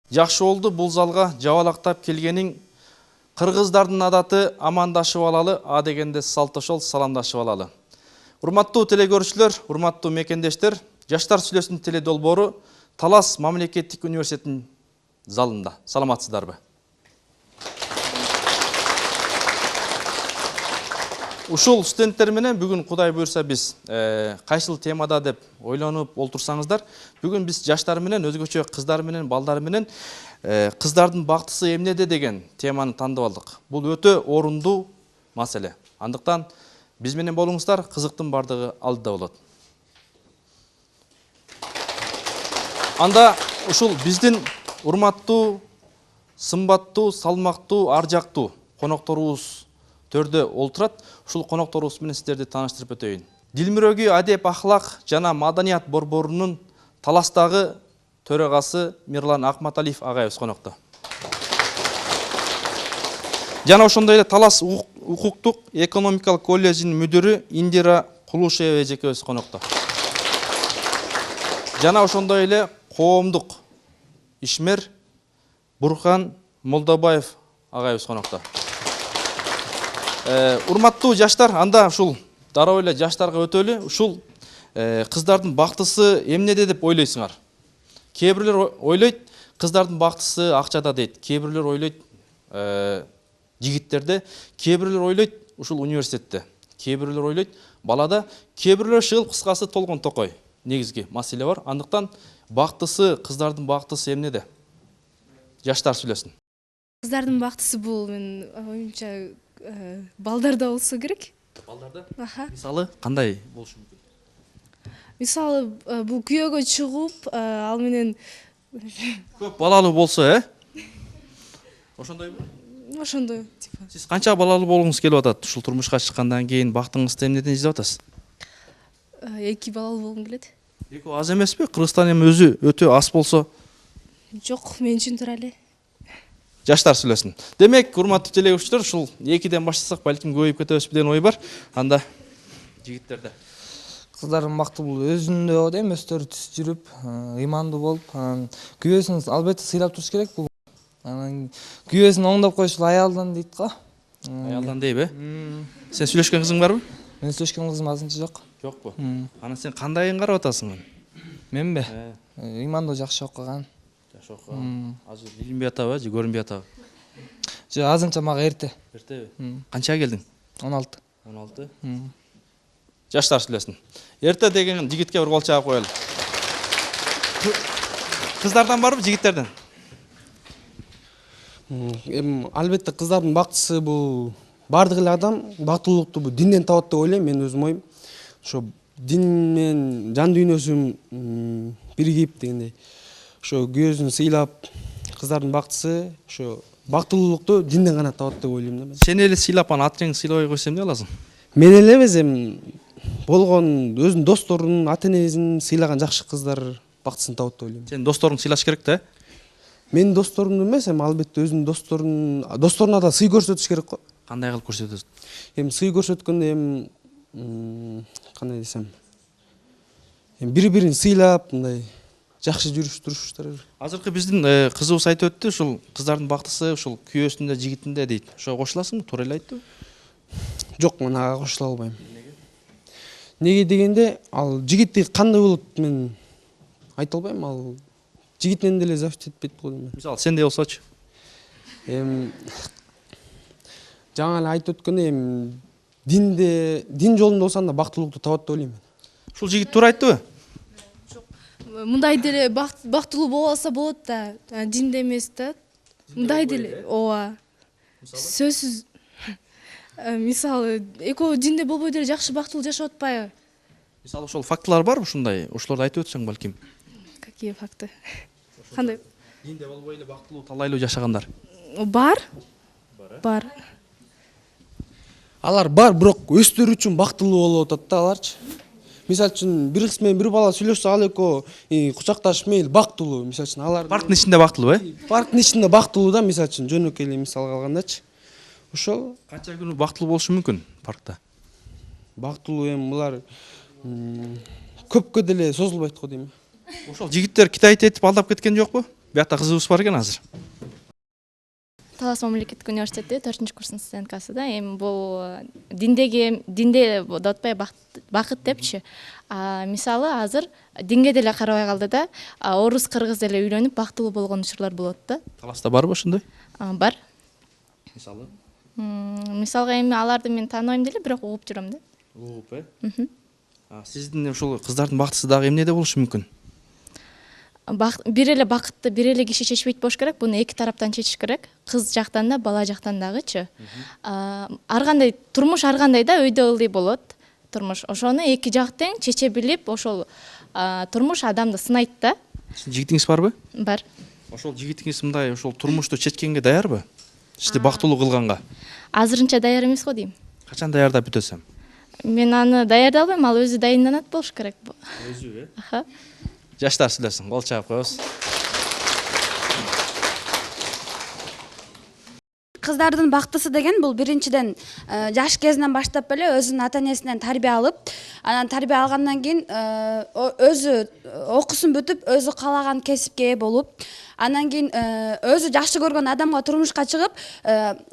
Жакшы болду бул залга жабалактап келгениң. Кыргыздардын адаты амандашып алалы, а дегенде салтошол саламдашып алалы. Урматтуу телекөрүүчүлөр, урматтуу мекендештер, Жаштар сүйлөсүн теле долбоору Талас мамлекеттик университетинин залында. Саламатсыздарбы? Ушул студенттер менен бүгүн Кудай буйрса биз кайсыл темада деп ойлонуп олтурсаңыздар, бүгүн биз жаштар менен, өзгөчө кыздар менен, балдар менен кыздардын бактысы эмнеде деген теманы тандап алдык. Бул өтө орундуу маселе. Андыктан биз менен болуңуздар, кызыктын бардыгы алдыда болот. Анда ушул биздин урматтуу, сымбаттуу, салмактуу, аржактуу конокторубуз төрдө олтурат. Ушул конокторубуз менен сиздерди тааныштырып өтөйүн. Дилмүрөгү адеп ахлак жана маданият борборунун Таластагы төрагасы Мирлан Акматалиев агайыбыз конокто. Жана ошондой эле Талас укуктук экономикалык колледжинин мүдүрү Индира Кулушева эжекебиз конокто. Жана ошондой эле коомдук ишмер Бурхан Молдобаев агайыбыз конокто. Урматтуу жаштар, анда ушул дароо эле жаштарга өтөлү. Ушул кыздардын бактысы эмнеде деп ойлойсуңар? Кээ бирлер ойлойт, кыздардын бактысы акчада дейт. Кээ бирлер ойлойт жигиттерде, кээ бирлер ойлойт ушул университетте. Кээ бирлер ойлойт балада, кээ бирлер шыгыл кыскасы толгон токой. Негизги маселе бар. Андыктан бактысы, кыздардын бактысы эмнеде? Жаштар сүйлөсүн. Кыздардын бактысы бул мен оюмча балдарда болсо керек. Балдарда? Мисалы кандай болушу мүмкүн? Мисалы бул күйөөгө чыгып, ал менен Көп балалуу болсо, Ошондойбу? ошондой типа. Сиз канча балалуу болгуңуз келип атат? Ушул турмушка чыккандан кийин бактыңызды эмнеден издеп атасыз? 2 балалуу болгум келет. 2 аз эмеспи? Кыргызстан эми өзү өтө аз болсо. Жок, мен үчүн тура эле. Жаштар сүйлөсүн. Демек, урматтуу телекөрүүчүлөр, ушул 2ден баштасак балким көбөйүп кетебизби деген ой бар. Анда жигиттерде. Кыздардын бакты бул өзүндө болот эми, өстөрү түз жүрүп, ыймандуу болуп, күйөөсүн албетте сыйлап туруш керек бул. Анан күйөөсүн оңдоп коюш аялдан дейт го. Аялдан дейби? Сен сүйлөшкөн кызың барбы? Мен сүйлөшкөн кызым азырынча жок. Жокпу? Анан сен кандайын карап атасың? Менби? Ыймандуу жакшы окуган. Жакшы окуган. Азыр билинбей атабы же көрүнбөй атабы? Жок, азырынча мага эрте. Эртеби? Канчага келдиң? 16. 16? Жаштар сүйлөсүн. Эрте деген жигитке бир кол чаап коелу. Кыздардан барбы, жигиттерден? Албетте кыздардын бактысы бул бардык эле адам бактылуулукту бул динден табат деп ойлойм, мен өзүм оюм. Ошо дин менен жан дүйнөсүн биригип дегендей. Ошо күйөөсүн сыйлап, кыздардын бактысы ошо бактылуулукту динден гана табат деп ойлойм да мен. Сени эле сыйлап, аны ат-жеңиң сыйлабай койсо эмне кыласың? Мен эле эмес, болгон өзүнүн досторунун, ата-энесин сыйлаган жакшы кыздар бактысын табат деп ойлойм. Сен досторуңду сыйлаш керек да? Менин досторумду эмес, албетте өзүнүн досторуна да сый көрсөтүш керек го. Кандай кылып көрсөтөсүң? Сый көрсөткөндө кандай десем, бири-бирин сыйлап, мындай жакшы жүрүш туруштар. Азыркы биздин кызыбыз айтып өттү, ушул кыздардын бактысы ушул күйөөсүндө, жигитинде дейт. Ошого кошуласыңбы? Туура эле айтты. Жок, мен ага кошула албайм. Неге дегенде, ал жигитти кандай болот мен айта албайм, ал жигитинен деле зависит этпейт го дейм. Мисалы, сендей болсочу. Жаңа эле айтып өткөндөй, дин жолунда болсоң да бактылуулукту табат деп ойлойм. Ушул жигит туура айттыбы? Мындай деле бактылуу боло алса болот да, динде эмес да. Мындай деле, ооба. Сөзсүз. Мисалы, экөө динде болбой деле жакшы бактылуу жашап атпайбы? Мисалы, ошол фактылар барбы ушундай? Ошолорду айтып өтсөң балким. Какие факты? Кандай? Динде болбой эле бактылуу, талайлуу жашагандар. Бар? Бар. Алар бар, бирок өздөрү үчүн бактылуу болуп атат да аларчы. Мисалы үчүн бир кыз менен бир бала сүйлөшсө, ал экөө кучакташып мейли бактылуу. Мисалы үчүн алар Парктын ичинде бактылуу, Парктын ичинде бактылуу да, мисалы үчүн жөнөкөй эле мисалга алгандачы. Ошол канча күнү бактылуу болушу мүмкүн паркта? Бактылуу булар көпкө деле созулбайт го дейм. Ошол жигиттер Китайты этип алдап кеткен жокпу? биякта кызыбыз бар экен азыр. Талас мамлекеттик университети 4-курстун студенткасы да. Эми бул динде деп атпай бакыт депчи. Мисалы азыр динге деле карабай калды да, орус кыргыз деле үйлөнүп бактылуу болгон учурлар болот да. Таласта барбы ошондой? Бар. Мисалы? Мисалга эми аларды мен тааныбайм деле, бирок угуп жүрөм да. Угуп, Сиздин ушул кыздардын бактысы дагы эмнеде болушу мүмкүн? Бир эле бакытты бир эле киши чечпейт болуш керек, буну эки тараптан чечиш керек. Кыз жактан да, бала жактан дагычы. Ар кандай турмуш ар кандай да өйдө ылдый болот. Турмуш ошону эки жак тең чече билип, ошол турмуш адамды сынайт да. Жигитиңиз барбы? Бар. Ошол жигитиңиз мындай ошол турмушту чечкенге даярбы? Сизди бактылуу кылганга. Азырынча даяр эмес го дейм. Качан даярдап бүтөсөм? Мен аны даярдалбайм, ал өзү дайынданат болуш керек. Өзү, Аха. Жаштар сүйлөсүн, кол чаап коебуз. Кыздардын бактысы деген бул биринчиден жаш кезинен баштап эле өзүнүн ата энесинен тарбия алып, анан тарбия алгандан кийин өзү окуусун бүтүп, өзү каалаган кесипке ээ болуп, анан кийин өзү жакшы көргөн адамга турмушка чыгып,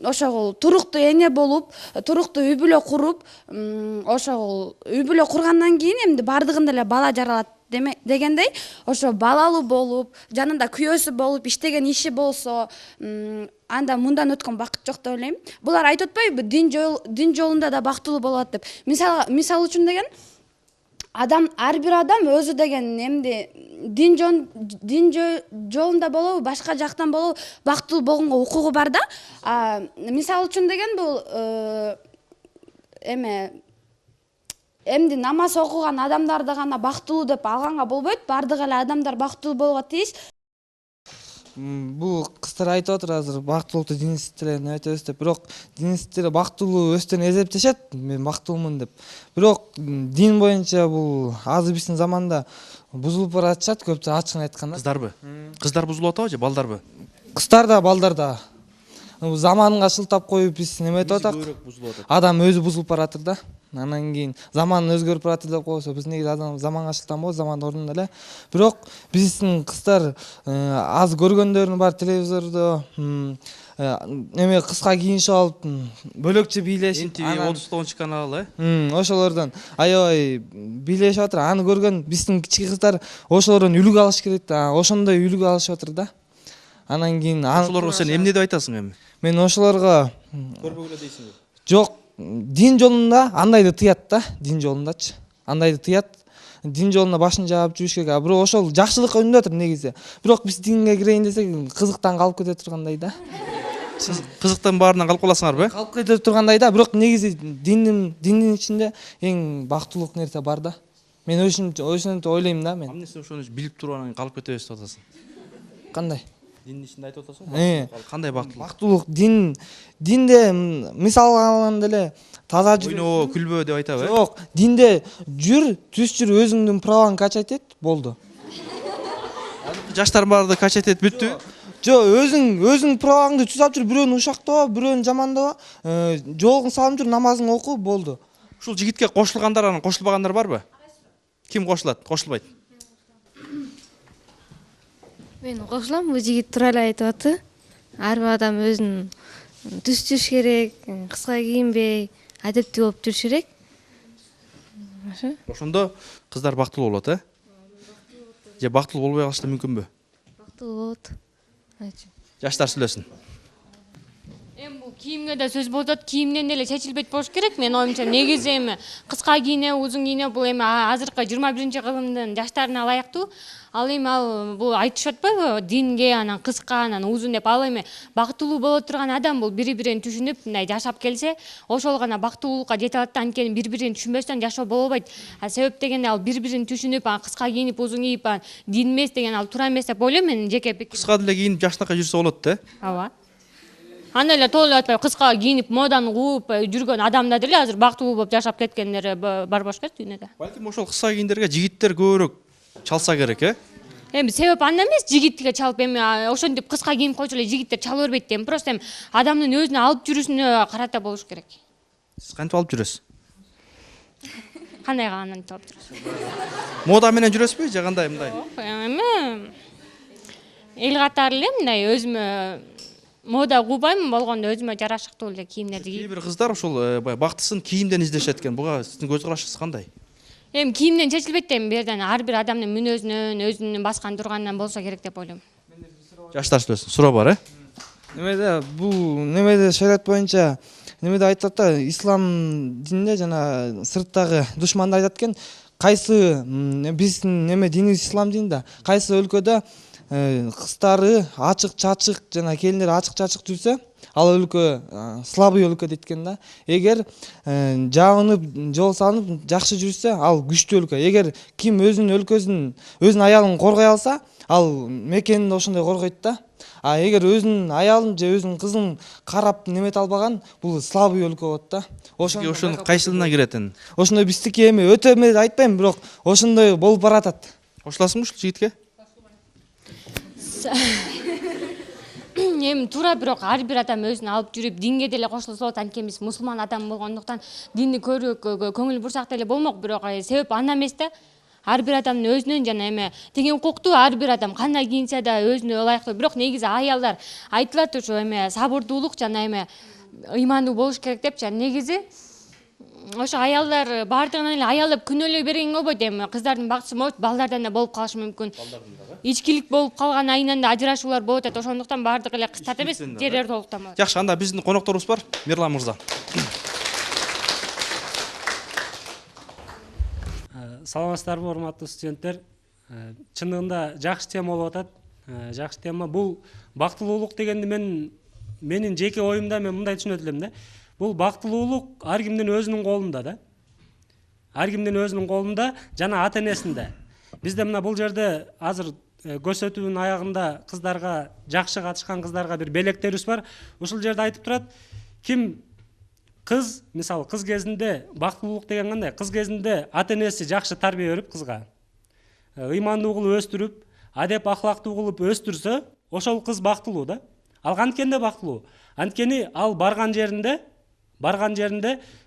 ошол туруктуу эне болуп, туруктуу үй бүлө куруп, ошол үй бүлө кургандан кийин эмди бардыгында эле бала жаралат дегендей, ошо балалуу болуп, жанында күйөөсү болуп, иштеген иши болсо, анда мындан өткөн бакыт жок деп ойлойм. Булар айтып атпайбы, дин жолунда да бактылуу болот деп. Мисал үчүн деген ар бир адам өзү деген эмди дин жолунда болобу, башка жактан болобу бактылуу болгонго укугу бар да. Мисал үчүн деген бул эмди намаз окуган адамдарды гана бактылуу деп алганга болбойт. Бардык эле адамдар бактылуу болууга тийиш. Бул кыздар айтып атыр азыр бактылуулукту динисттер айтабыз деп. Бирок динисттер бактылуу өздөрүн эзептешет, мен бактылуумун деп. Бирок дин боюнча бул азыр биздин заманда бузулуп баратышат, көптөр ачыгын айтканда. Кыздарбы? Кыздар бузулуп атабы же балдарбы? Кыздар да, балдар да. Заманга шылтап коюп биз неме этип атак. Адам өзү бузулуп баратыр да. Анан кийин заман өзгөрүп баратыр деп койсо, биз неге адам заманга шылтанбайбыз, замандын ордунда эле. Бирок биздин кыздар аз көргөндөрүн бар телевизордо эме кыска кийинишип алып, бөлөкчө бийлешип, NTV 39 каналы, ошолордон аябай бийлешип атыр. Аны көргөн биздин кичине кыздар ошолордон үлгү алыш керек да. Ошондой үлгү алышып атыр да. Анан кийин ошолорго сен эмне деп айтасың эми? Мен ошолорго Көрбөгүлө дейсиңби? жок, дин жолунда андайды тыят да, дин жолундачы. Андайды тыят. Дин жолуна башын жаап жүрүш керек. Бирок ошол жакшылыкка үндөп атыр негизи. Бирок биз динге кирейин десек, кызыктан калып кете тургандай да. Сиз кызыктан баарынан калып каласыңарбы? Калып кете тургандай да, бирок негизи диндин ичинде эң бактылуулук нерсе бар да. Мен ошентип ойлойм да мен. Эмне сен ошону билип туруп анан калып кетебиз деп атасың? Кандай? Диндин ичинде айтып атасың? Кандай бактылуу? Бактылуулук динде мисал алганда эле таза жүр. Ойноо, күлбөө деп айтабы? Жок, динде жүр, түз жүр, өзүңдүн праваң качать эт, болду. Жаштар барды качать этип бүттү? Жок, өзүң праваңды түз алып жүр, бирөөнү ушактаба, бирөөнү жамандаба, жолугун салып жүр, намазыңды оку, болду. Ушул жигитке кошулгандар, анан кошулбагандар барбы? Ким кошулат, кошулбайт? Мен кошулам, бул жигит туура эле айтып атты. Ар бир адам өзүн түз жүрүш керек, кыска кийинбей, адептүү болуп жүрүш керек. Ошондо кыздар бактылуу болот, же бактылуу болбой калышы да мүмкүнбү? Бактылуу болот. Жаштар сүйлөсүн. Эми бул кийимге да сөз болот, кийимден деле чечилбейт болуш керек. Мен оюмча негизи эми кыска кийине, узун кийине бул эми азыркы 21-кылымдын жаштарына ылайыктуу. Ал эми бул айтышып атпайбы, динге анан кыска, анан узун деп. Ал эми бактылуу боло турган адам бул бири-бирин түшүнүп, мындай жашап келсе, ошол гана бактылуулукка жете алат да. Анткени бири-бирин түшүнбөстөн жашоо боло болбойт. Себеп дегенде ал бири-бирин түшүнүп, кыска кийинип, узун кийип, дин эмес деген ал туура эмес деп ойлойм. Менин жеке пикирим. Кыска деле кийинип жакшынакай жүрсө болот да? Ооба. Андай эле толуп атпайбы, кыска кийинип, моданы кууп жүргөн адамдар деле азыр бактылуу болуп жашап кеткендер бар болуш керек дүйнөдө. Балким ошол кыска кийимдерге жигиттер көбүрөөк чалса керек, Эми себеп анда эмес, жигитке чалып эми ошентип кыска кийинип койсо эле жигиттер чала бербейт да. Просто эми адамдын өзүнө алып жүрүшүнө карата болуш керек. Сиз кантип алып жүрөсүз? Кандай кантип алып жүрөсүз? Мода менен жүрөсүзбү же кандай мындай? Эми эл катары эле мындай өзүмө мода куубайм, болгондо өзүмө жарашыктуу эле кийимдерди кийип. Кээ бир кыздар ушул баягы бактысын кийимден издешет экен. Буга сиздин көз карашыңыз кандай? Эми кийимден чечилбейт да, эми бул жерден ар бир адамдын мүнөзүнөн, өзүнүн баскан турганынан болсо керек деп ойлойм. Жаштар сүйлөсүн. Суроо бар, Немеде бул немеде шариат боюнча немеде айтат да, ислам дининде жана сырттагы душмандар айтат экен, кайсы биздин неме динибиз ислам дини да, кайсы өлкөдө кыздары ачык чачык жана келиндер ачык чачык жүрсө, ал өлкө слабый өлкө дейт экен да. Эгер жабынып, жол салынып жакшы жүрсө, ал күчтүү өлкө. Эгер ким өзүнүн өлкөсүн, өзүнүн аялын коргой алса, ал мекенин ошондой коргойт да. А эгер өзүнүн аялын же өзүнүн кызын карап немете албаган, бул слабый өлкө болот да. Ошонун кайсылына киретин? Ошондой биздики эми өтө эме айтпайм, бирок ошондой болуп баратат. Кошуласыңбы ушул жигитке? Эми туура, бирок ар бир адам өзүн алып жүрүп динге деле кошулса болот. Анткени биз мусулман адам болгондуктан динди көрүүгө көңүл бурсак деле болмок, бирок себеп анда эмес да. Ар бир адамдын өзүнүн жана эме деген укуктуу, ар бир адам кандай кийинсе да өзүнө ылайыктуу. Бирок негизи аялдар айтылат ушу эме сабырдуулук жана эме ыймандуу болуш керек депчи. Негизи ошо аялдар баардыгынан эле аялып күнөөлөй бергенге болбойт. Эми кыздардын бактысы болот, балдардан да болуп калышы мүмкүн. Ичкилик болуп калган айынан да ажырашуулар болуп атат. Ошондуктан баардык эле кыздар эмес, жерлер толуктанбайт. Жакшы, анда биздин конокторубуз бар, Мирлан мырза. Саламатсыздарбы, урматтуу студенттер. Чындыгында жакшы тема болуп атат. Жакшы тема. Бул бактылуулук дегенди менин жеке оюмда мен мындай түшүнөт элем да. Бул бактылуулук ар кимдин өзүнүн колунда да. Ар кимдин өзүнүн колунда жана ата энесинде. Бизде мына бул жерде азыр көрсөтүүнүн аягында кыздарга, жакшы катышкан кыздарга бир белектерибиз бар. Ушул жерде айтып турат, ким кыз, мисалы кыз кезинде бактылуулук деген кандай? Кыз кезинде ата энеси жакшы тарбия берип кызга, ыймандуу кылып өстүрүп, адеп ахлактуу кылып өстүрсө, ошол кыз бактылуу да. Ал канткенде бактылуу. Анткени ал барган жеринде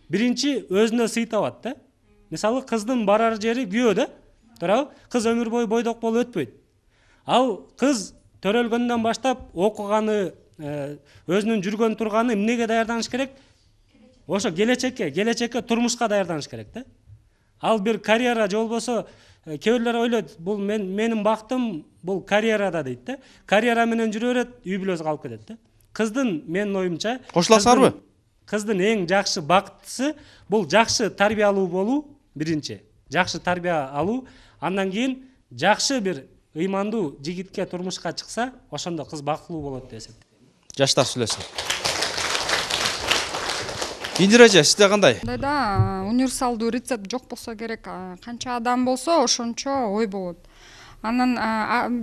биринчи өзүнө сый табат да. Мисалы кыздын барар жери күйөө да. Туурабы? Кыз өмүр бою бойдок болуп өтпөйт. Ал кыз төрөлгөндөн баштап окуганы, өзүнүн жүргөн турганы эмнеге даярданыш керек? Ошо келечекке турмушка даярданыш керек да. Ал бир карьера же болбосо кээ бирлер ойлойт, бул менин бактым бул карьерада дейт да. Карьера менен жүрө берет, үй бүлөсү калып кетет да. Кыздын менин оюмча, Кошуласыңарбы? Кыздын эң жакшы бактысы бул жакшы тарбиялуу болуу, биринчи. Жакшы тарбия алуу, андан кийин жакшы бир ыймандуу жигитке турмушка чыкса, ошондо кыз бактылуу болот деп эсептейм. Жаштар сүйлөсүн. Индира эже, сизде кандай? Да, универсалдуу рецепт жок болсо керек. Канча адам болсо, ошончо ой болот. Анан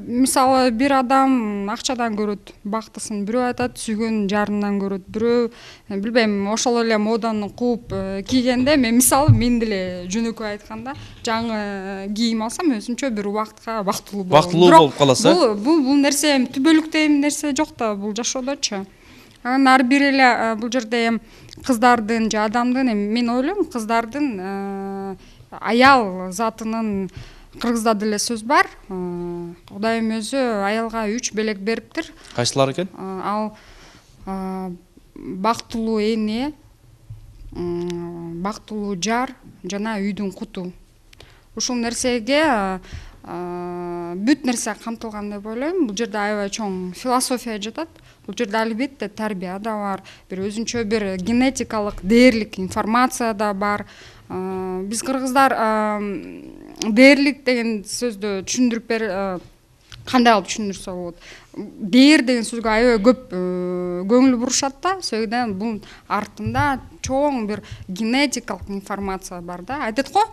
мисалы бир адам акчадан көрөт бактысын, бирөө айтат сүйгөн жарынан көрөт, бирөө билбейм, ошол эле моданы кууп кийгенде, мен мисалы мен деле жөнөкөй айтканда жаңы кийим алсам өзүнчө бир убакытка бактылуу болом. Бактылуу болуп каласыз. Бул нерсе түбөлүктө нерсе жок да, бул жашоодочу. Анан ар бир эле бул жерде кыздардын же адамдын, мен ойлойм, кыздардын аял затынын кыргызда деле сөз бар. Кудайым өзү аялга 3 белек бериптир. Кайсылар экен? Ал бактылуу эне, бактылуу жар жана үйдүн куту. Ушул нерсеге бүт нерсе камтылган деп ойлойм. Бул жерде аябай чоң философия жатат. Бул жерде албетте тарбия да бар, бир өзүнчө бир генетикалык дээрлик информация да бар. Биз кыргыздар дээрлик деген сөздү түшүндүрүп кандай кылып түшүндүрсө болот. Дээр деген сөзгө аябай көп көңүл бурушат да. Сөйдөн бул артында чоң бир генетикалык информация бар да. Айтат го,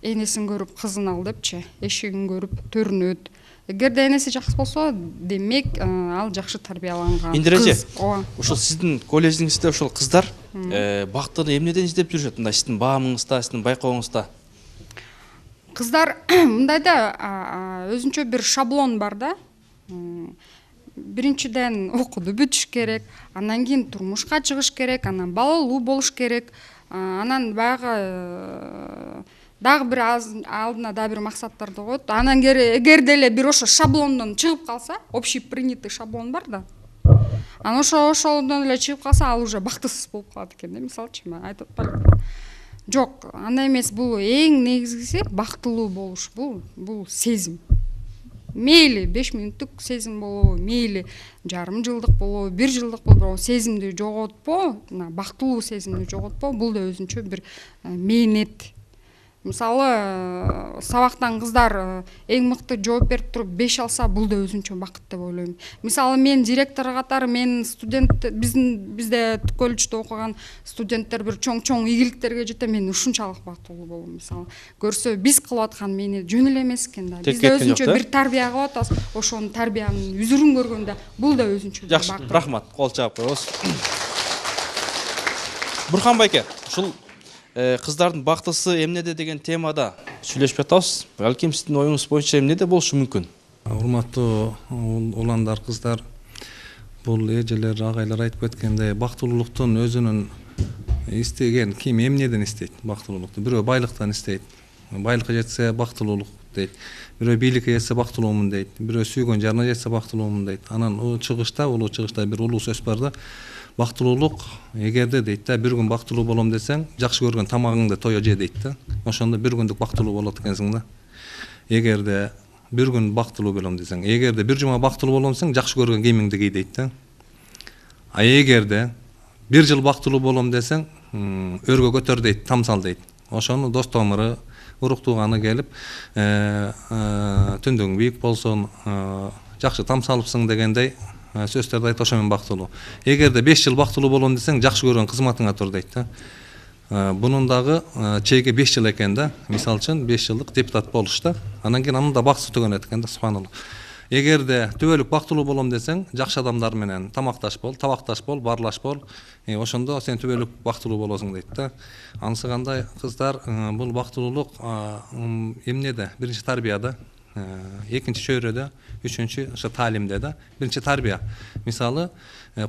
энесин көрүп кызын ал депчи, эшигин көрүп төрүнөт. Эгерде энеси жакшы болсо, демек ал жакшы тарбияланган. Индиреже, ушул сиздин колледжиңизде ушул кыздар бактыны эмнеден издеп жүрүшөт? Мындай сиздин баамыңызда, сиздин байкооңузда. Кыздар мындайда өзүнчө бир шаблон бар да. Биринчиден окууду бүтүш керек, андан кийин турмушка чыгыш керек, анан балалуу болуш керек, анан баягы дагы бир алдына дагы бир максаттарды коет. Анан эгер деле бир ошо шаблондон чыгып калса, общий принятый шаблон бар да. Анан ошолдон эле чыгып калса, ал уже бактысыз болуп калат экен да. Мисалчы, мен айтып атпаймынбы. Жок, андай эмес. Бул эң негизгиси бактылуу болуш. Бул сезим. Мейли 5 мүнөттүк сезим болобу, мейли жарым жылдык болобу, 1 жылдык болобу, сезимди жоготпо, бактылуу сезимди жоготпо, бул да өзүнчө бир мээнет. Мисалы, сабактан кыздар эң мыкты жооп берип туруп 5 алса, бул да өзүнчө бакыт деп ойлойм. Мисалы, мен директор катары, мен студент, бизде колледжде окуган студенттер бир чоң игиликтерге жете, мен ушунчалык бактылуу болом. Мисалы, көрсө биз кылып аткан мени жөн эле эмес экен да. Бизде өзүнчө бир тарбия кылып атабыз, ошонун тарбиянын үзүрүн көргөндө, бул да өзүнчө бир бакыт. Жакшы, рахмат. Кол чаап коебуз. Бурхан байке, ушул кыздардын бактысы эмнеде деген темада сүйлөшүп атабыз. Балким сиздин оюңуз боюнча эмнеде болушу мүмкүн? Урматтуу уландар, кыздар, бул эжелер, агайлар айтып кеткендей, бактылуулуктун өзүнүн истеген ким эмнеден истейт бактылуулукту? Бирөө байлыктан истейт. Байлыкка жетсе бактылуулук дейт. Бирөө бийликке жетсе бактылуумун дейт. Бирөө сүйгөн жарына жетсе бактылуумун дейт. Анан улуу чыгышта бир улуу сөз бар да. Бактылуулук эгерде дейт да, бир күн бактылуу болом десең, жакшы көргөн тамагыңды тое же дейт да. Ошондо бир күндүк бактылуу болот экенсиң да. Эгерде бир күн бактылуу болом десең, эгерде бир жума бактылуу болом десең, жакшы көргөн кийимиңди ки дейт да. А эгерде бир жыл бактылуу болом десең, өргө көтөр дейт, тамсал дейт. Ошону дос томуру, урук тууганы келип, түндүң бийик болсун, жакшы тамсалыпсың дегендей сөздөрдү айтып, ошо менен бактылуу. Эгерде 5 жыл бактылуу болом десең, жакшы көргөн кызматыңа тур дейт да. Бунун дагы чеги 5 жыл экен да. Мисалы үчүн 5 жылдык депутат болуш да. Анан кийин анын да бактысы төгөнөт экен да, субханалла. Эгерде түбөлүк бактылуу болом десең, жакшы адамдар менен тамакташ бол, табакташ бол, барлаш бол. Ошондо сен түбөлүк бактылуу болосуң дейт да. Анысы кандай, кыздар, бул бактылуулук эмнеде? Биринчи тарбияда, экинчи чөйрөдө, үчүнчү ошо таалимде да. Биринчи тарбия. Мисалы,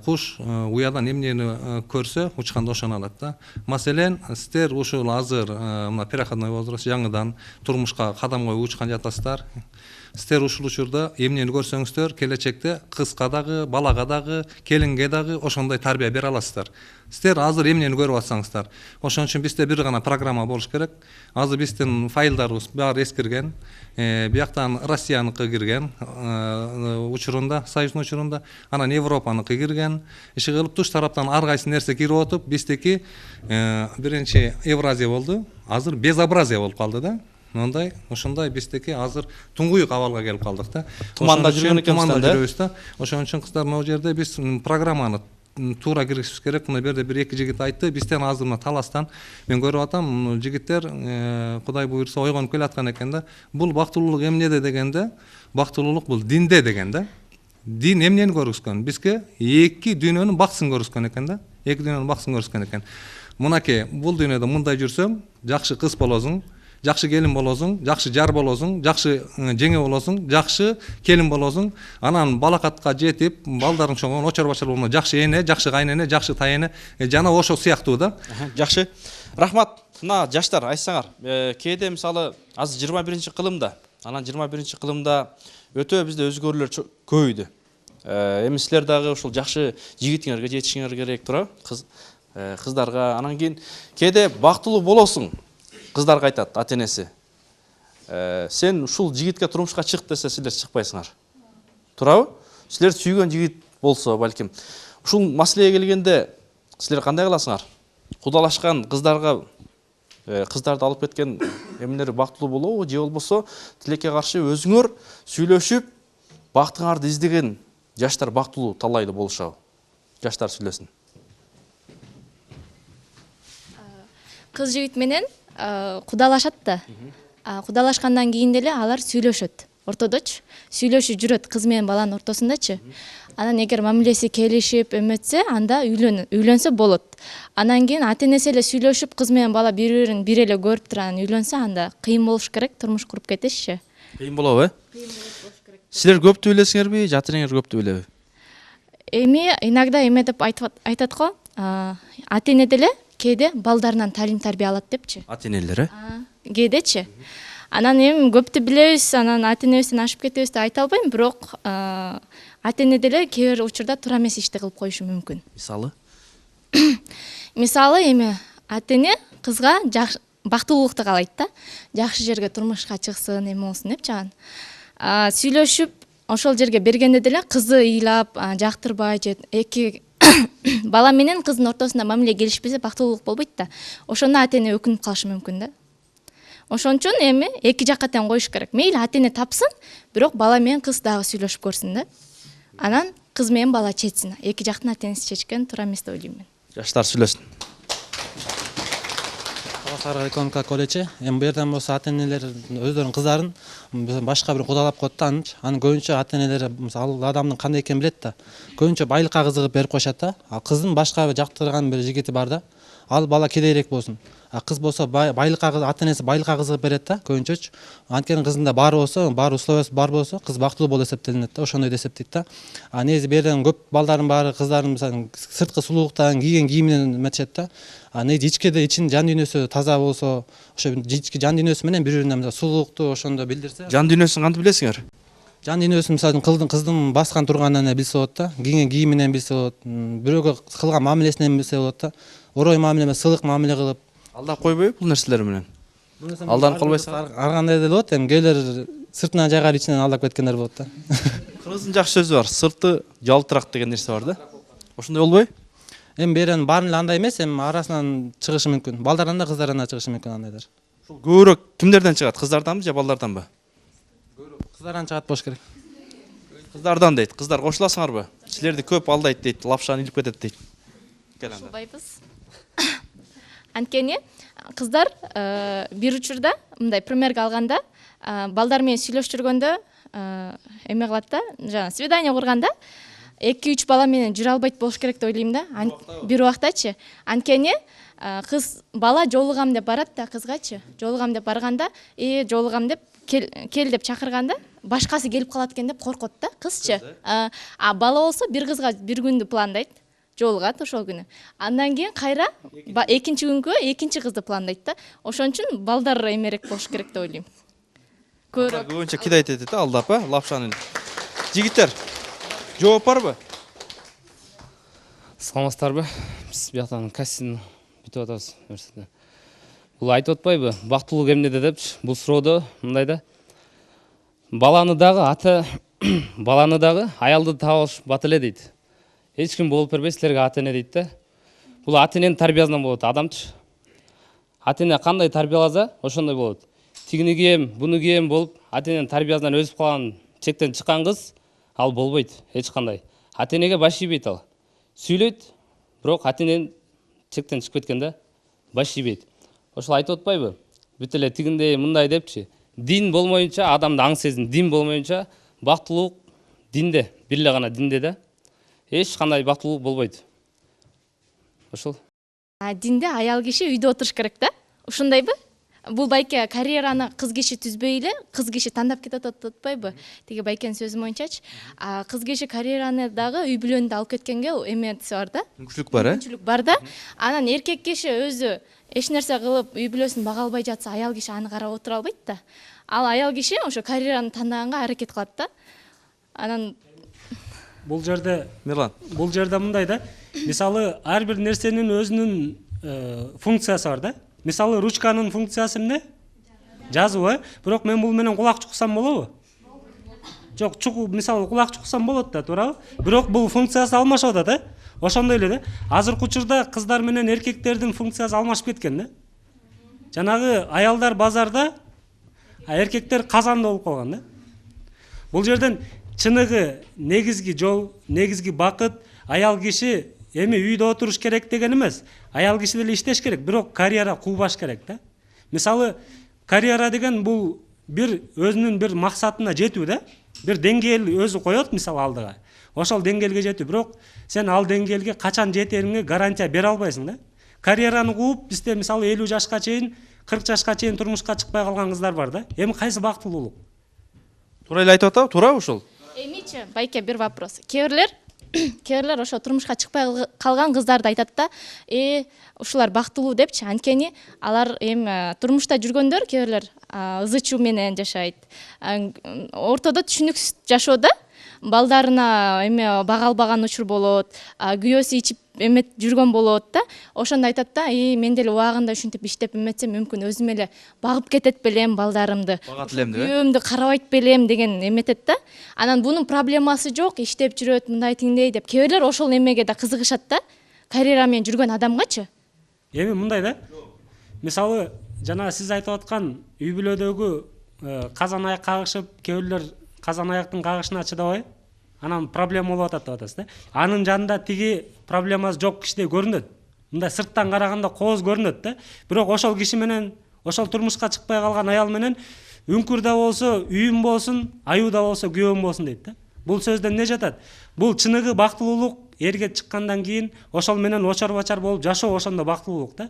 куш уядан эмнени көрсө, учканда ошону алат да. Маселен, сиздер ушул азыр мына переходной возраст, жаңыдан турмушка кадам коюп учкан жатасыздар. Сиздер ушул учурда эмнени көрсөңүздөр, келечекте кызга дагы, балага дагы, келинге дагы ошондой тарбия бере аласыздар. Сиздер азыр эмнени көрүп атсаңыздар, ошон үчүн бизде бир гана программа болуш керек. Азыр биздин файлдарыбыз баары эскирген, бияктан Россияныкы кирген учурунда, Союздун учурунда, анан Европаныкы кирген. Иши кылып туш тараптан ар кайсы нерсе кирип отуп, биздики биринчи Евразия болду, азыр безобразие болуп калды да. Мындай, ошондой биздики азыр туңгуюк абалга келип калдык да. Туманда жүргөн экенбиз да. Ошон үчүн кыздар, могу жерде биз программаны туура киргизишибиз керек. Мына берде бир эки жигит айтты, бизден азыр мына таластан мен көрүп атам, жигиттер Кудай буйрса ойгонуп келаткан экен да. Бул бактылуулук эмнеде дегенде, бактылуулук бул динде деген да. Дин эмнени көргүзгөн? Бизге эки дүйнөнүн бактысын көргүзгөн экен да. Эки дүйнөнүн бактысын көргүзгөн экен. Мынакей, бул дүйнөдө мындай жүрсөң, жакшы кыз болосуң, жакшы келин болосуң, жакшы жар болосуң, жакшы жеңе болосуң, жакшы келин болосуң, анан балакатка жетип, балдарың чоңгон, очор бачар болгондо жакшы эне, жакшы кайнене, жакшы тайене, жана ошол сыяктуу да. Жакшы. Рахмат. Мына жаштар, айтсаңар, кээде мисалы азыр 21-кылымда, анан 21-кылымда өтө бизде өзгөрүүлөр көбөйдү. Эми силер дагы ошол жакшы жигитиңерге жетишиңер керек тура, кыздарга. Анан кийин кээде бактылуу болосуң. Кыздарга айтат, ата-энеси. Сен ушул жигитке турмушка чык десе, силер чыкпайсыңар. Турабы? Силер сүйгөн жигит болсо, балким. Ушул маселеге келгенде силер кандай кыласыңар? Кудалашкан кыздарга кыздарды алып кеткен эмнелери бактылуу болобу, же болбосо тилекке каршы өзүңөр сүйлөшүп, бактыңарды издеген жаштар бактылуу талайды болушабы? Жаштар сүйлөсүн. Кыз жигит менен кудалашат да. Кудалашкандан кийин деле алар сүйлөшөт. Ортодочу сүйлөшүп жүрөт кыз менен баланын ортосундачы. Анан эгер мамилеси келишип эметсе, анда үйлөнсө болот. Анан кийин ата-энеси эле сүйлөшүп, кыз менен бала бири-бирин бир эле көрүп туруп анан үйлөнсө, анда кыйын болуш керек, турмуш куруп кетиши. Кыйын болобу, Кыйын болуш керек. Силер көптү билесиңерби, ата-энеңер көптү билеби? Эми иногда эме деп айтат го, ата-эне деле кээде балдарынан талим тарбия алат депчи. Ата-энелер, кээдечи. Анан эми көптү билебиз, анан ата энебизден ашып кетебиз деп айта албайм, бирок ата эне деле кээ бир учурда туура эмес ишти кылып коюшу мүмкүн. Мисалы? Мисалы эми ата эне кызга бактылуулукту каалайт да. Жакшы жерге турмушка чыксын, эме болсун деп жаган. Сүйлөшүп ошол жерге бергенде деле кызы ыйлап, жактырбай же эки бала менен кыздын ортосунда мамиле келишпесе бактылуулук болбойт да. Ошондо ата эне өкүнүп калышы мүмкүн да. Ошон үчүн эми эки жакка тең коюш керек. Мейли ата эне тапсын, бирок бала менен кыз дагы сүйлөшүп көрсүн да. Анан кыз менен бала чечсин. Эки жактын ата энеси чечкен туура эмес деп ойлойм мен. Жаштар сүйлөсүн. Каласарга экономика колледжи эми бул жерден болсо ата энелер өздөрүнүн кыздарын башка бир кудалап коет да. Анын көбүнчө ата энелер ал адамдын кандай экенин билет да. Көбүнчө байлыкка кызыгып берип коюшат да. Ал кыздын башка жактырган бир жигити бар да. Ал бала кедейирээк болсун. Кыз болсо байлыкка ата энеси байлыкка кызыгып берет да көбүнчөчү. Анткени кызында баары болсо, баары условиясы бар болсо, кыз бактылуу болуп эсептелинет да, ошондой деп эсептейт да. Негизи бул жерден көп балдардын баары кыздардын мисалы сырткы сулуулуктан, кийген кийиминен эметишет да. Негизи ичкиде ичин жан дүйнөсү таза болсо, ошо ички жан дүйнөсү менен бири-бирине сулуулукту ошондо билдирсе. Жан дүйнөсүн кантип билесиңер? Жан дүйнөсүн мисалы кыздын баскан турганынан билсе болот да, кийген кийиминен билсе болот, бирөөгө кылган мамилесинен билсе болот да. Орой мамиле эмес, сылык мамиле кылып. Алдап койбойбу бул нерселер менен? Алданып калбайсың? Ар кандай деле болот, эми кээдер сыртынан жайгар ичинен алдап кеткендер болот да. Кыргыздын жакшы сөзү бар, сырты жалтыраак деген нерсе бар да. Ошондой болбойбу? Эми берен баарын эле андай эмес, эми арасынан чыгышы мүмкүн. Балдардан да кыздардан да чыгышы мүмкүн андайлар. Ушул көбүрөөк кимдерден чыгат? Кыздарданбы же балдарданбы? Кыздардан чыгат болуш керек. Кыздардан дейт. Кыздар кошуласыңарбы? Силерди көп алдайт дейт, лапшаны илип кетет дейт. Кошулбайбыз. Анткени кыздар бир учурда мындай примерге алганда балдар менен сүйлөшүп жүргөндө эме кылат да, жана свидание курганда 2-3 бала менен жүрө албайт болуш керек деп ойлойм да. Бир убактачы. Анткени кыз бала жолугам деп барат да кызгачы. Жолугам деп барганда, жолугам деп кел деп чакырганда башкасы келип калат экен деп коркот да кызчы. Бала болсо бир кызга бир күндү пландайт. Жолугат ошол күнү. Андан кийин кайра экинчи күнгө экинчи кызды пландайт да. Ошон үчүн балдар эмерек болуш керек деп ойлойм. Көбүнчө кидайт этет да, алдап, лапшаны. Жигиттер, жооп барбы? Саламатсыздарбы? Биз бияктан кастинг бүтүп атабыз университетте. Бул айтып атпайбы? Бактылуулук эмнеде депчи? Бул суроодо мындай да. Баланы дагы аялды таап алыш бат эле дейт. Эч ким болуп бербей силерге ата эне дейт да. Бул ата эненин тарбиясынан болот, адамчы. Ата эне кандай тарбияласа, ошондой болот. Тигини кийем, буну кийем болуп, ата эненин тарбиясынан өсүп калган, чектен чыккан кыз ал болбойт эч кандай. Ата энеге баш ийбейт ал. Сүйлөйт, бирок ата эненин чектен чыгып кеткен да, баш ийбейт. Ошол айтып атпайбы? Бүт эле тигиндей мындай депчи. Дин болмоюнча адамды аң сезин, дин болмоюнча бактылуулук динде, бир эле гана динде да. Эч кандай бактылуулук болбойт. Ошол. Динде аял киши үйдө отуруш керек да. Ушундайбы? Бул байке карьераны кыз киши түзбөй эле, кыз киши тандап кетип атпайбы? Тиги байкенин сөзү боюнчачы, кыз киши карьераны дагы үй бүлөнү алып кеткенге эмеси бар да. Мүмкүнчүлүк бар, Мүмкүнчүлүк бар да. Анан эркек киши өзү эч нерсе кылып үй бүлөсүн бага албай жатса, аял киши аны карап отура албайт да. Ал аял киши ошо карьераны тандаганга аракет кылат да. Анан Бул жерде Мирлан. Бул жерде мындай да. Мисалы ар бир нерсенин өзүнүн функциясы бар да. Мисалы ручканын функциясы эмне? Жазуу, бирок мен бул менен кулак чуксам болобу? Жок, мисалы кулак чуксам болот да, туурабы? Бирок бул функциясы алмашып атат, Ошондой эле да. Азыркы учурда кыздар менен эркектердин функциясы алмашып кеткен да. Жанагы аялдар базарда, эркектер казанда болуп калган да. Бул жерден чыныгы негизги жол, негизги бакыт аял киши эми үйдө отуруш керек деген эмес. Аял киши деле иштеш керек, бирок карьера куубаш керек да. Мисалы карьера деген бул бир өзүнүн бир максатына жетүү да. Бир деңгээл өзү коет мисалы алдыга. Ошол деңгээлге жетүү, бирок сен ал деңгээлге качан жетериңе гарантия бере албайсың да. Карьераны кууп, бизде мисалы 50 жашка чейин, 40 жашка чейин турмушка чыкпай калган кыздар бар да. Эми кайсы бактылуулук? Туура эле айтып атабы? Туурабы ушул? Эмичи, байке бир вопрос. Кээ бирлер кээ бирлер ошо турмушка чыкпай калган кыздарды айтат да, ушулар бактылуу депчи. Анткени алар эми турмушта жүргөндөр кээ бирлер ызы чуу менен жашайт. Ортодо түшүнүксүз жашоодо балдарына эме бага албаган учур болот, күйөөсү ичип эмет жүргөн болот да. Ошондо айтат да, мен деле убагында ушинтип иштеп эметсем мүмкүн өзүм эле багып кетет белем балдарымды. Багат элем деп. Күйөөмдү карабайт белем деген эметет да. Анан бунун проблемасы жок, иштеп жүрөт, мындай тиңдей деп. Кээ бирлер ошол эмеге да кызыгышат да. Карьера менен жүргөн адамгачы. Эми мындай да. Мисалы, жана сиз айтып аткан үй бүлөдөгү казан аяк кагышып, кээ бирлер казан аяктын кагышына чыдабай, анан проблема болуп атат деп атасыз да. Анын жанында тиги проблемасы жок кишидей көрүнөт. Мындай сырттан караганда кооз көрүнөт да. Бирок ошол киши менен, ошол турмушка чыкпай калган аял менен үңкүр да болсо, үйүм болсун, аюу да болсо күйөөм болсун дейт да. Бул сөздө эмне жатат? Бул чыныгы бактылуулук эрге чыккандан кийин ошол менен очор бачар болуп жашоо ошондо бактылуулук да.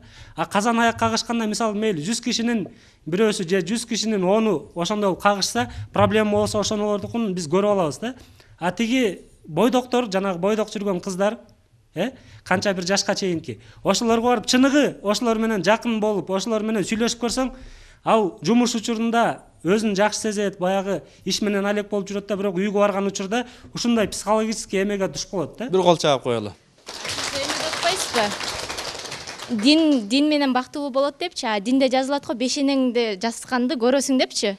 Казан аяк кагышканда мисалы мейли 100 кишинин бирөөсү же 100 кишинин 10-у ошондой кагышса, проблема болсо ошонолордукун биз көрүп алабыз да. Тиги бойдоктор, жанагы бойдок жүргөн кыздар, канча бир жашка чейинки, ошолорго барып чыныгы ошолор менен жакын болуп, ошолор менен сүйлөшүп көрсөң, ал жумуш учурунда өзүн жакшы сезет, баягы иш менен алек болуп жүрөт да, бирок үйгө барган учурда ушундай психологический эмеге туш болот да. Бир кол чаап коелу. Эми атпайсызбы? Дин менен бактылуу болот депчи, динде жазылат го бешенеңди жазганды көрөсүң депчи.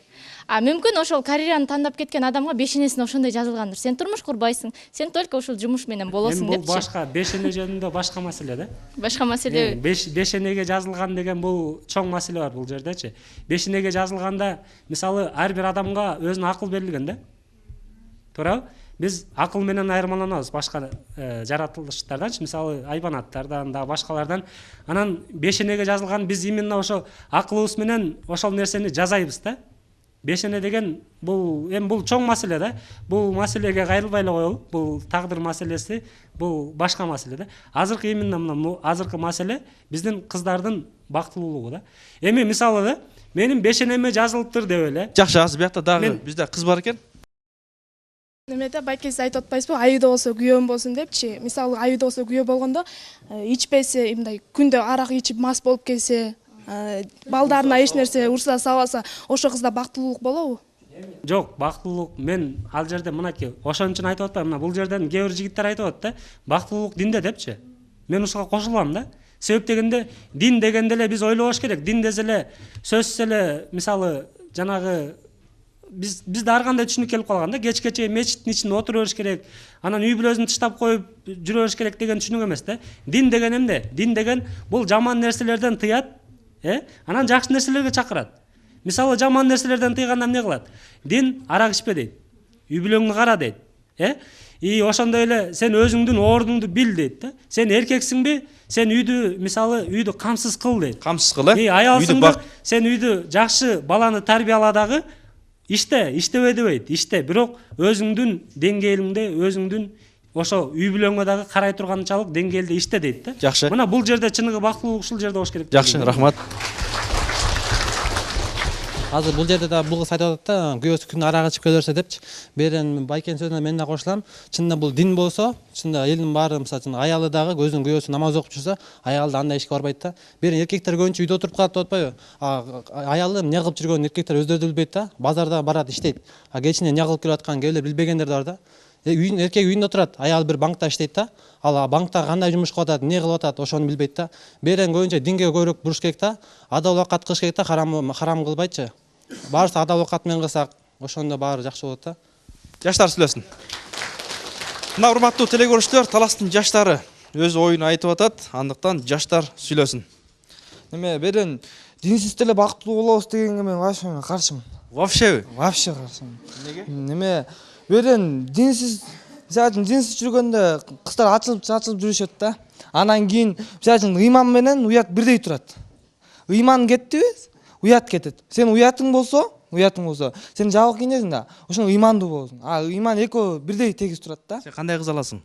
Мүмкүн ошол карьераны тандап кеткен адамга бешенесине ошондой жазылгандыр. Сен турмуш курбайсың, сен только ушул жумуш менен болосуң депчи. Бул башка бешене жөнүндө башка маселе да. Башка маселе. Бешенеге жазылган деген бул чоң маселе бар бул жердечи. Бешенеге жазылганда мисалы ар бир адамга өзүнүн акыл берилген да. Туурабы? Биз акыл менен айырмаланабыз башка жаратылыштарданчы, мисалы айбанаттардан да башкалардан. Анан бешенеге жазылган биз именно ошо акылыбыз менен ошол нерсени жазайбыз да. Бешене деген бул чоң маселе да. Бул маселеге кайрылбай эле коелу. Бул тагдыр маселеси, бул башка маселе да. Азыркы именно мына азыркы маселе биздин кыздардын бактылуулугу да. Эми мисалы да, менин бешенеме жазылыптыр деп эле. Жакшы, азыр биякта дагы бизде кыз бар экен. Немете байкесиз айтып атпайсызбы, аюуда болсо күйөөм болсун депчи. Мисалы аюуда болсо күйөө болгондо ичпесе, мындай күндө арак ичип мас болуп келсе, балдарына эч нерсе урса сабаса, ошо кызда бактылуулук болобу? Жок, бактылуулук мен ал жерде мынакей ошон үчүн айтып атпайм. Мына бул жерден кээ бир жигиттер айтып атат да, бактылуулук динде депчи. Мен ушуга кошулам да. Себеп дегенде дин дегенде эле биз ойлобош керек. Дин десе эле сөзсүз эле мисалы жанагы бизде ар кандай түшүнүк келип калган да. Кечке чейин мечиттин ичинде отура бериш керек, анан үй бүлөсүн тыштап коюп жүрө бериш керек деген түшүнүк эмес да. Дин деген эмне? Дин деген бул жаман нерселерден тыят, анан жакшы нерселерге чакырат. Мисалы жаман нерселерден тыйганда эмне кылат? Дин арак ичпе дейт. Үй бүлөңдү кара дейт. Ошондой эле сен өзүңдүн ордуңду бил дейт да. Сен эркексиңби? Сен үйдү камсыз кыл дейт. Камсыз кыл, аялсыңбы? Сен үйдү жакшы баланы тарбияла дагы, иштебе дебейт, бирок өзүңдүн деңгээлиңде, өзүңдүн ошо үй бүлөңгө дагы карай турганчалык деңгээлде иште дейт да. Жакшы. Мына бул жерде чыныгы бактылуулук ушул жерде болуш керек. Жакшы, рахмат. Азыр бул жерде да бул кыз айтып атат да, күйөөсү күн арак ичип келе берсе депчи. Берен байкенин сөзүнө мен да кошулам. Чынында бул дин болсо, чынында элдин баары мисалы аялы дагы өзүнүн күйөөсү намаз окуп жүрсө, аялы да андай ишке барбайт да. Берен эркектер көбүнчө үйдө отуруп калат деп атпайбы? Аялы эмне кылып жүргөнүн эркектер өздөрү да билбейт да. Базарда барат, иштейт. Кечинде эмне кылып келип атканын кээ бирлер билбегендер да бар да. Эркек үйүндө отурат, аял бир банкта иштейт да. Ал банкта кандай жумуш кылып атат, эмне кылып атат, ошону билбейт да. Берен көбүнчө динге көбүрөөк буруш керек да. Адал убакат кылыш керек да, харам кылбайтчы. Баарысы адал убакат менен кылсак, ошондо баары жакшы болот да. Жаштар сүйлөсүн. Мына урматтуу телекөрүүчүлөр, Таластын жаштары өз оюн айтып атат, андыктан жаштар сүйлөсүн. Неме берен динсиз деле бактылуу болобуз дегенге мен вообще каршымын. Вообще каршымын. Неге? Неме берен динсиз жүргөндө кыздар ачылып жүрүшөт да. Анан кийин ыйман менен уят бирдей турат. Ыйман кеттиби? Уят кетет. Сен уятың болсо, сен жабык кийинесиң да, ошондо ыймандуу болосуң. Ыйман экөө бирдей тегиз турат да. Сен кандай кыз аласың?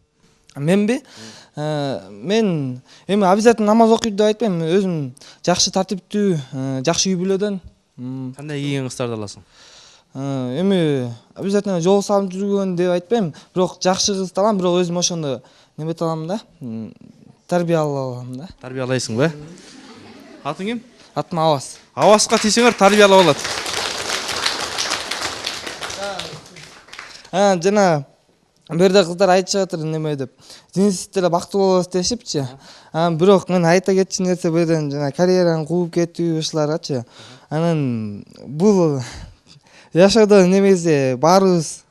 Менби? Мен эми обязательно намаз окуйт деп айтпайм. Өзүм жакшы тартиптүү, жакшы үй бүлөдөн. Кандай кийген кыздарды аласың? эми обязательно жол салып жүргөн деп айтпайм, бирок жакшы кыз табам, бирок өзүм ошондо немете алам да, тарбия ала алам да. Тарбиялайсың ба? Атың ким? Атым Авас. Авасқа тисеңер тарбиялап алат. Жана бул жерде кыздар айтышып жатыр неме деп. Динсиздер эле бактылуу болобуз дешипчи. Бирок мен айта кетчү нерсе бул жерден жана карьераны кууп кетүү ушуларгачы. Анан бул жашоодо немеси баарыбыз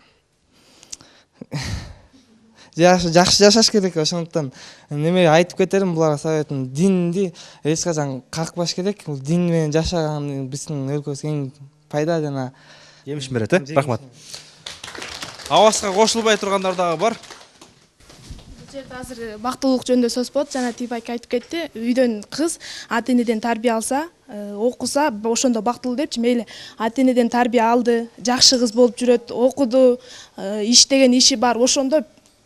жакшы жашаш керек. Ошондуктан неме айтып кетерим буларга советим. Динди эч качан какпаш керек. Бул дин менен жашаган биздин өлкөбүзгө эң пайда жана Жемиш берет, рахмат. Аваска кошулбай тургандар дагы бар. Бул жерде азыр бактылуулук жөнүндө сөз болот. Жана Тибайк айтып кетти. Үйдөн кыз ата энеден тарбия алса, окуса, ошондо бактылуу депчи. Мейли ата энеден тарбия алды, жакшы кыз болуп жүрөт, окуду, иштеген иши бар. Ошондо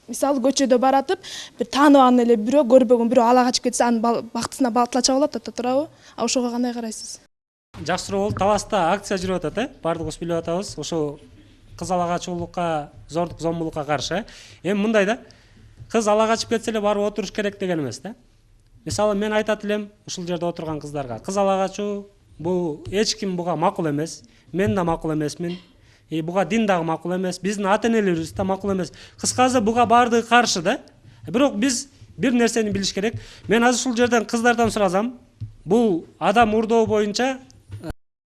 мисалы көчөдө баратып, бир тааныбаган эле бирөө, көрбөгөн бирөө ала качып кетсе, анын бактысына балтлача болот да, туурабы? Ошого кандай карайсыз? Жакшыраак болот. Таласта акция жүрүп атат, баардыгыбыз билип атабыз. Ошо кыз ала качуулукка, зордук зомбулукка каршы. Эми мындай да, кыз ала качып кетсе эле барып отуруш керек деген эмес да. Мисалы мен айтат элем ушул жерде отурган кыздарга, кыз ала качуу бул эч ким буга макул эмес. Мен да макул эмесмин. Буга дин дагы макул эмес, биздин ата энелерибиз да макул эмес. Кыскасы буга баардыгы каршы да. Бирок биз бир нерсени билиш керек. Мен азыр ушул жерден кыздардан суразам. Бул адам урдоо боюнча